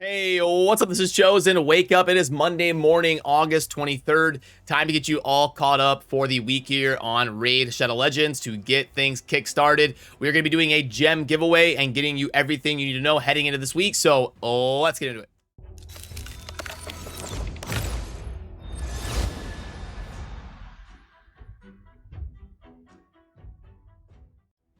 Hey, what's up? This is Chosen. Wake up. It is Monday morning, August 23rd. Time to get you all caught up for the week here on Raid Shadow Legends to get things kick-started. We're going to be doing a gem giveaway and getting you everything you need to know heading into this week. So let's get into it.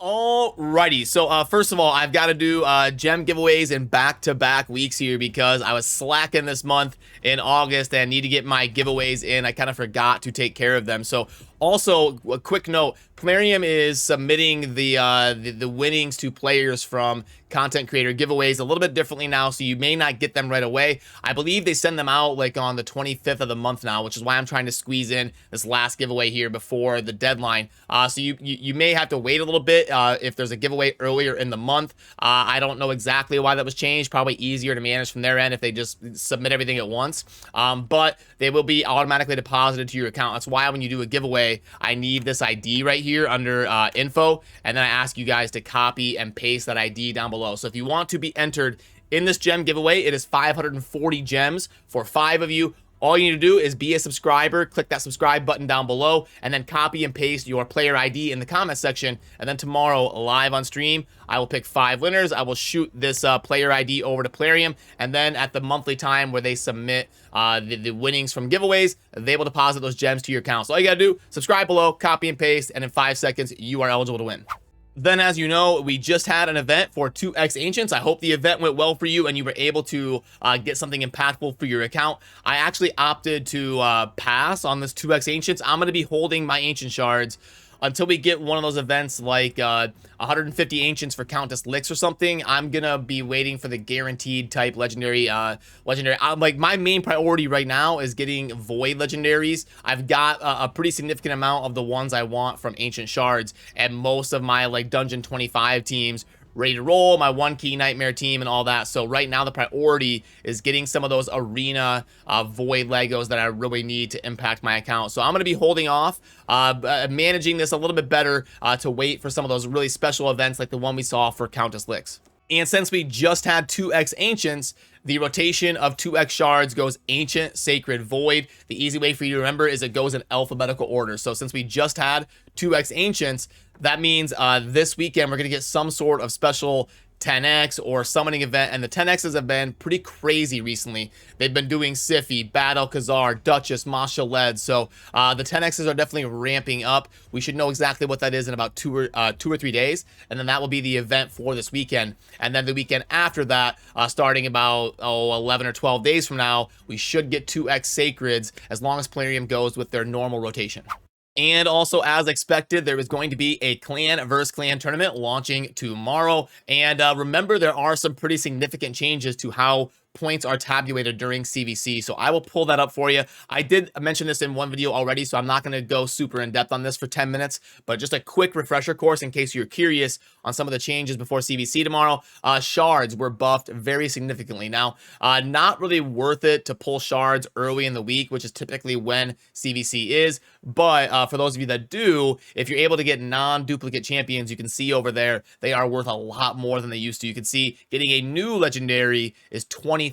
Alrighty, so first of all, I've got to do gem giveaways in back-to-back weeks here because I was slacking this month in August and need to get my giveaways in. I kind of forgot to take care of them. So also, a quick note, Plarium is submitting the winnings to players from content creator giveaways a little bit differently now, so you may not get them right away. I believe they send them out like on the 25th of the month now, which is why I'm trying to squeeze in this last giveaway here before the deadline. So you may have to wait a little bit if there's a giveaway earlier in the month. I don't know exactly why that was changed. Probably easier to manage from their end if they just submit everything at once. But they will be automatically deposited to your account. That's why when you do a giveaway, I need this ID right here under info, and then I ask you guys to copy and paste that ID down below. So if you want to be entered in this gem giveaway, it is 540 gems for 5 of you. All you need to do is be a subscriber, click that subscribe button down below, and then copy and paste your player ID in the comment section. And then tomorrow, live on stream, I will pick 5 winners. I will shoot this player ID over to Plarium, and then at the monthly time where they submit the winnings from giveaways, they will deposit those gems to your account. So all you gotta do, subscribe below, copy and paste, and in 5 seconds, you are eligible to win. Then, as you know, we just had an event for 2x Ancients. I hope the event went well for you and you were able to get something impactful for your account. I actually opted to pass on this 2x Ancients. I'm going to be holding my Ancient Shards until we get one of those events like 150 Ancients for Countess Licks or something. I'm gonna be waiting for the guaranteed type legendary. Like my main priority right now is getting void legendaries. I've got a pretty significant amount of the ones I want from Ancient Shards, and most of my like Dungeon 25 teams ready to roll, my 1-key nightmare team and all that. So right now the priority is getting some of those arena void Legos that I really need to impact my account. So I'm going to be holding off, managing this a little bit better to wait for some of those really special events like the one we saw for Countess Licks. And since we just had 2x Ancients, the rotation of 2x Shards goes Ancient, Sacred, Void. The easy way for you to remember is it goes in alphabetical order. So since we just had 2x Ancients, that means this weekend we're going to get some sort of special 10x or summoning event, and the 10x's have been pretty crazy recently. They've been doing Sify, Bad Alcazar, Duchess, Masha Led, so the 10x's are definitely ramping up. We should know exactly what that is in about 2 or 3 days, and then that will be the event for this weekend. And then the weekend after that, starting about 11 or 12 days from now, we should get 2x Sacreds as long as Plarium goes with their normal rotation. And also, as expected, there is going to be a clan versus clan tournament launching tomorrow. And remember, there are some pretty significant changes to how points are tabulated during CvC, so I will pull that up for you. I did mention this in one video already, so I'm not going to go super in depth on this for 10 minutes, but just a quick refresher course in case you're curious on some of the changes before CvC tomorrow. Shards were buffed very significantly. Now, not really worth it to pull Shards early in the week, which is typically when CvC is, but for those of you that do, if you're able to get non-duplicate champions, you can see over there, they are worth a lot more than they used to. You can see getting a new legendary is 20,000,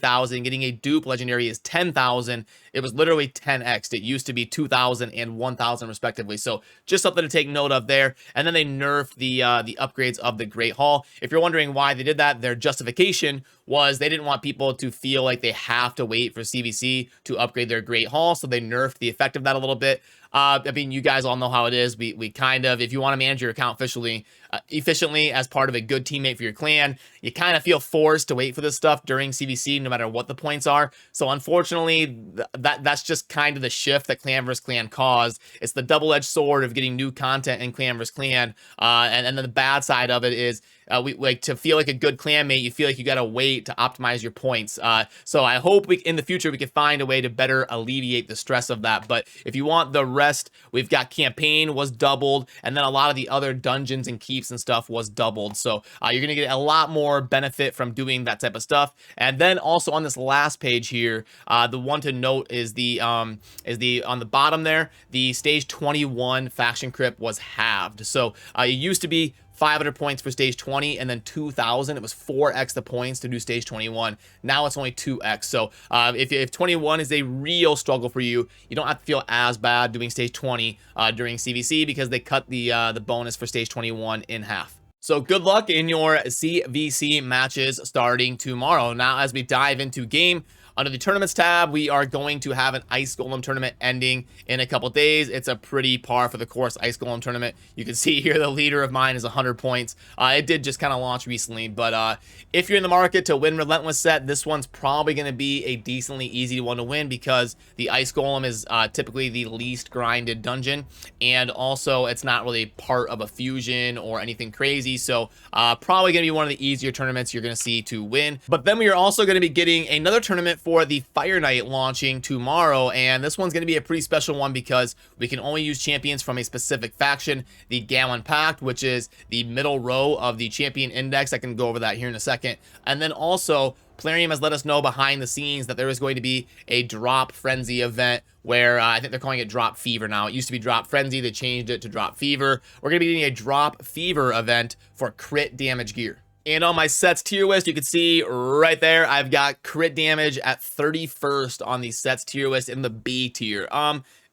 getting a dupe legendary is 10,000. It was literally 10x. It used to be 2,000 and 1,000 respectively. So just something to take note of there. And then they nerfed the upgrades of the Great Hall. If you're wondering why they did that, their justification was they didn't want people to feel like they have to wait for CvC to upgrade their Great Hall, so they nerfed the effect of that a little bit. I mean, you guys all know how it is. We kind of, if you want to manage your account efficiently as part of a good teammate for your clan, you kind of feel forced to wait for this stuff during CvC, no matter what the points are. So unfortunately, that's just kind of the shift that clan vs clan caused. It's the double-edged sword of getting new content in clan vs clan, and then the bad side of it is we like to feel like a good clanmate. You feel like you gotta wait to optimize your points. So I hope in the future we can find a way to better alleviate the stress of that. But if you want the rest, we've got campaign was doubled, and then a lot of the other dungeons and keeps and stuff was doubled. So you're gonna get a lot more benefit from doing that type of stuff. And then also on this last page here, the one to note is on the bottom there, the stage 21 faction crypt was halved. So it used to be 500 points for stage 20, and then 2,000. It was 4x the points to do stage 21. Now it's only 2x. So if 21 is a real struggle for you, you don't have to feel as bad doing stage 20 during CvC, because they cut the bonus for stage 21 in half. So good luck in your CvC matches starting tomorrow. Now, as we dive into game, under the tournaments tab, we are going to have an Ice Golem tournament ending in a couple days. It's a pretty par for the course Ice Golem tournament. You can see here the leader of mine is 100 points. It did just kind of launch recently, but if you're in the market to win Relentless set, this one's probably going to be a decently easy one to win, because the Ice Golem is typically the least grinded dungeon, and also it's not really part of a fusion or anything crazy, so probably going to be one of the easier tournaments you're going to see to win. But then we are also going to be getting another tournament for the Fire Knight launching tomorrow, and this one's going to be a pretty special one because we can only use champions from a specific faction, the Gallon Pact, which is the middle row of the champion index. I can go over that here in a second. And then also, Plarium has let us know behind the scenes that there is going to be a Drop Frenzy event where I think they're calling it Drop Fever now. It used to be Drop Frenzy. They changed it to Drop Fever. We're going to be getting a Drop Fever event for crit damage gear. And on my sets tier list, you can see right there, I've got crit damage at 31st on the sets tier list in the B tier.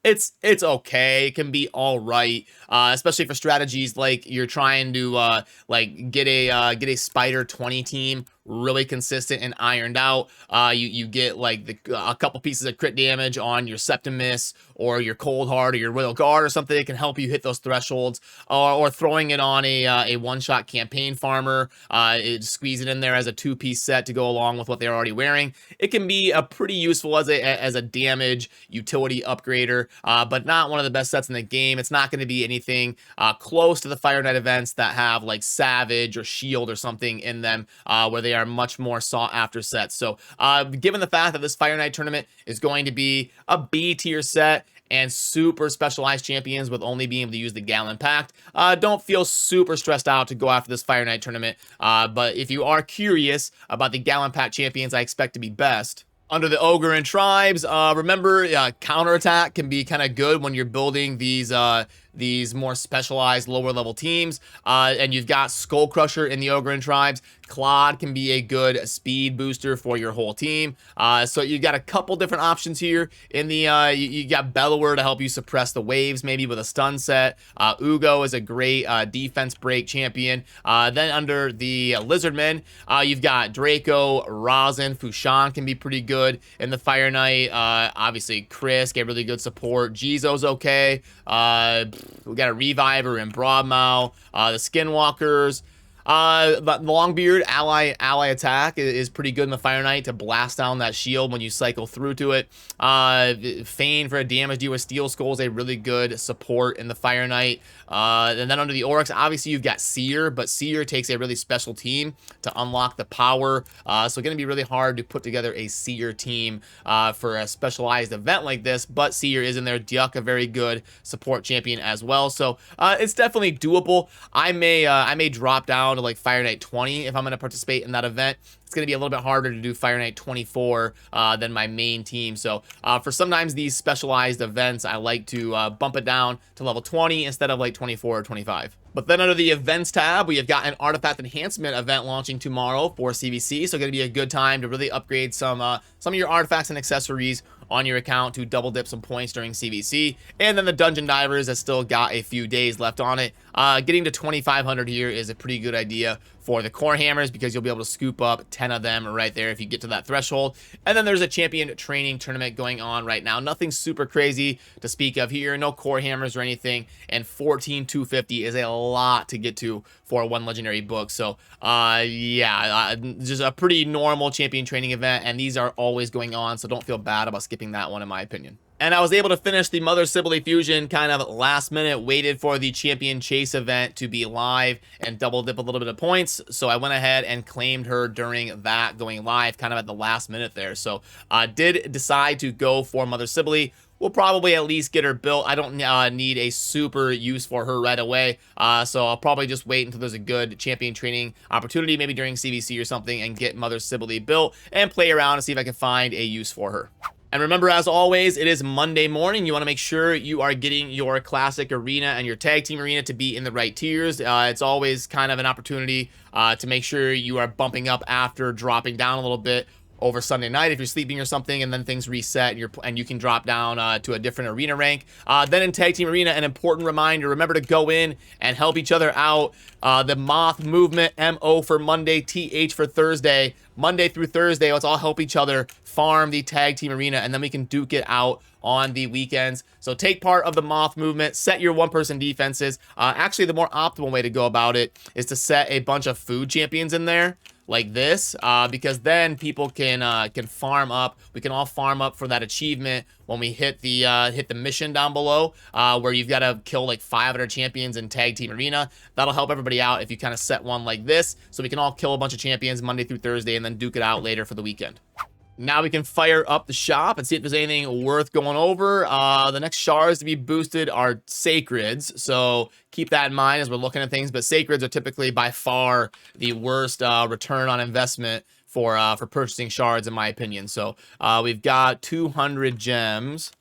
It's okay. It can be all right, especially for strategies like you're trying to like get a Spider 20 team really consistent and ironed out. You get like a couple pieces of crit damage on your Septimus or your Cold Heart or your Royal Guard or something that can help you hit those thresholds, or throwing it on a one-shot campaign farmer, squeeze it in there as a two-piece set to go along with what they're already wearing. It can be a pretty useful as a damage utility upgrader, but not one of the best sets in the game. It's not going to be anything close to the Fire Knight events that have like Savage or Shield or something in them, where they are much more sought after sets. So given the fact that this Fire Knight tournament is going to be a B tier set and super specialized champions with only being able to use the Gallon Pact, don't feel super stressed out to go after this Fire Knight tournament. But if you are curious about the Gallon Pact champions I expect to be best, under the Ogre and Tribes, remember, counterattack can be kind of good when you're building these more specialized lower level teams, and you've got Skull Crusher in the Ogre and Tribes. Claude can be a good speed booster for your whole team. So you've got a couple different options here. In the you got Bellower to help you suppress the waves, maybe with a stun set. Ugo is a great defense break champion. Then under the Lizardmen, you've got Draco, Rosin, Fushan can be pretty good in the Fire Knight. Obviously Chris get really good support. Jizo's okay. We got a Reviver and Broadmow. The Skinwalkers. But Longbeard ally attack is pretty good in the Fire Knight to blast down that shield when you cycle through to it. Feign for a damage deal with Steel Skull is a really good support in the Fire Knight. And then under the Oryx, obviously you've got Seer, but Seer takes a really special team to unlock the power. So going to be really hard to put together a Seer team for a specialized event like this, but Seer is in there. Duck, a very good support champion as well. So it's definitely doable. I may drop down to like Fire Knight 20 if I'm going to participate in that event. It's going to be a little bit harder to do Fire Knight 24 than my main team. So for sometimes these specialized events, I like to bump it down to level 20 instead of like 24 or 25. But then under the events tab, we have got an artifact enhancement event launching tomorrow for CvC. So going to be a good time to really upgrade some of your artifacts and accessories on your account to double dip some points during CvC. And then the Dungeon Divers has still got a few days left on it. Getting to 2,500 here is a pretty good idea for the Core Hammers, because you'll be able to scoop up 10 of them right there if you get to that threshold. And then there's a champion training tournament going on right now. Nothing super crazy to speak of here. No Core Hammers or anything. And 14,250 is a lot to get to for one legendary book. So yeah, just a pretty normal champion training event, and these are always going on, so don't feel bad about skipping that one in my opinion. And I was able to finish the Mother Sibylle Fusion kind of last minute, waited for the Champion Chase event to be live and double dip a little bit of points. So I went ahead and claimed her during that going live kind of at the last minute there. So I did decide to go for Mother Sibylle. We'll probably at least get her built. I don't need a super use for her right away. So I'll probably just wait until there's a good champion training opportunity, maybe during CvC or something, and get Mother Sibylle built and play around and see if I can find a use for her. And remember, as always, it is Monday morning. You want to make sure you are getting your classic arena and your tag team arena to be in the right tiers. It's always kind of an opportunity to make sure you are bumping up after dropping down a little bit over Sunday night if you're sleeping or something, and then things reset and you can drop down to a different arena rank. Then in Tag Team Arena, an important reminder, remember to go in and help each other out. The Moth Movement, MO for Monday, TH for Thursday. Monday through Thursday, let's all help each other farm the Tag Team Arena, and then we can duke it out on the weekends. So take part of the Moth Movement, set your one-person defenses. Actually, the more optimal way to go about it is to set a bunch of food champions in there, like this, because then people can farm up. We can all farm up for that achievement when we hit the mission down below, where you've got to kill like 500 champions in Tag Team Arena. That'll help everybody out if you kind of set one like this, so we can all kill a bunch of champions Monday through Thursday and then duke it out later for the weekend. Now we can fire up the shop and see if there's anything worth going over. The next shards to be boosted are sacreds, so keep that in mind as we're looking at things. But sacreds are typically by far the worst return on investment for purchasing shards, in my opinion. So we've got 200 gems,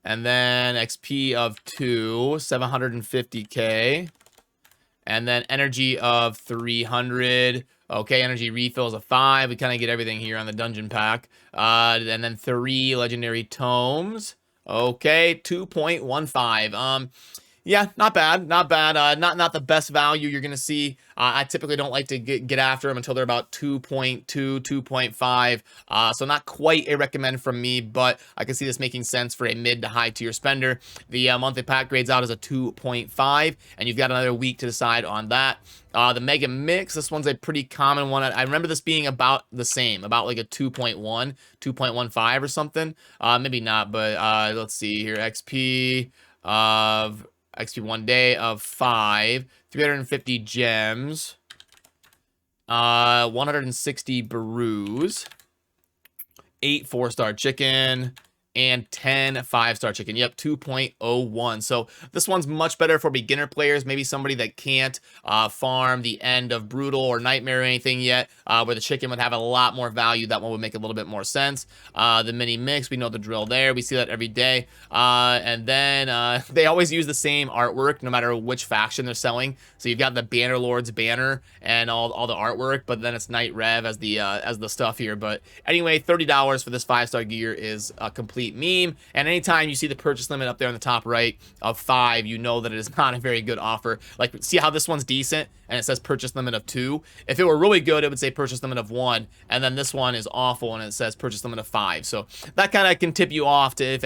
and then XP of 2, 750k, and then energy of 300. Okay, energy refills of 5. We kind of get everything here on the dungeon pack. And then 3 legendary tomes. Okay, 2.15. Yeah, not bad, not bad. Not the best value you're gonna see. I typically don't like to get after them until they're about 2.2, 2.5. So not quite a recommend from me, but I can see this making sense for a mid to high tier spender. The monthly pack grades out as a 2.5, and you've got another week to decide on that. The Mega Mix, this one's a pretty common one. I remember this being about the same, about like a 2.1, 2.15 or something. Maybe not, but let's see here. XP of XP 1 day of 5, 350 gems, 160 brews, 8 4-star chicken, and 10 5-star chicken. Yep, 2.01. So this one's much better for beginner players, maybe somebody that can't farm the end of Brutal or Nightmare or anything yet, where the chicken would have a lot more value. That one would make a little bit more sense. The mini mix, we know the drill there. We see that every day. And then they always use the same artwork no matter which faction they're selling. So you've got the Bannerlord's banner and all the artwork, but then it's Night Rev as the stuff here. But anyway, $30 for this 5-star gear is a complete meme, and anytime you see the purchase limit up there on the top right of 5, you know that it is not a very good offer. Like, see how this one's decent and it says purchase limit of 2? If it were really good, it would say purchase limit of 1, and then this one is awful and it says purchase limit of 5. So that kind of can tip you off to if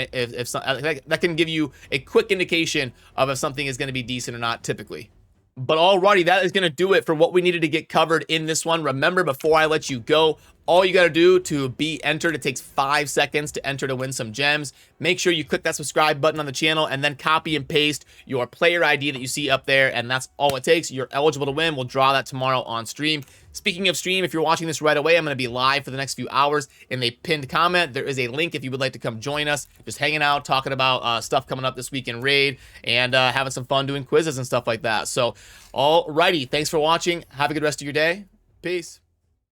that can give you a quick indication of if something is going to be decent or not typically. But alrighty, that is going to do it for what we needed to get covered in this one. Remember, before I let you go, all you got to do to be entered, it takes 5 seconds to enter to win some gems. Make sure you click that subscribe button on the channel and then copy and paste your player ID that you see up there, and that's all it takes. You're eligible to win. We'll draw that tomorrow on stream. Speaking of stream, if you're watching this right away, I'm going to be live for the next few hours. In the pinned comment, there is a link if you would like to come join us. Just hanging out, talking about stuff coming up this week in Raid, and having some fun doing quizzes and stuff like that. So, alrighty, thanks for watching. Have a good rest of your day. Peace.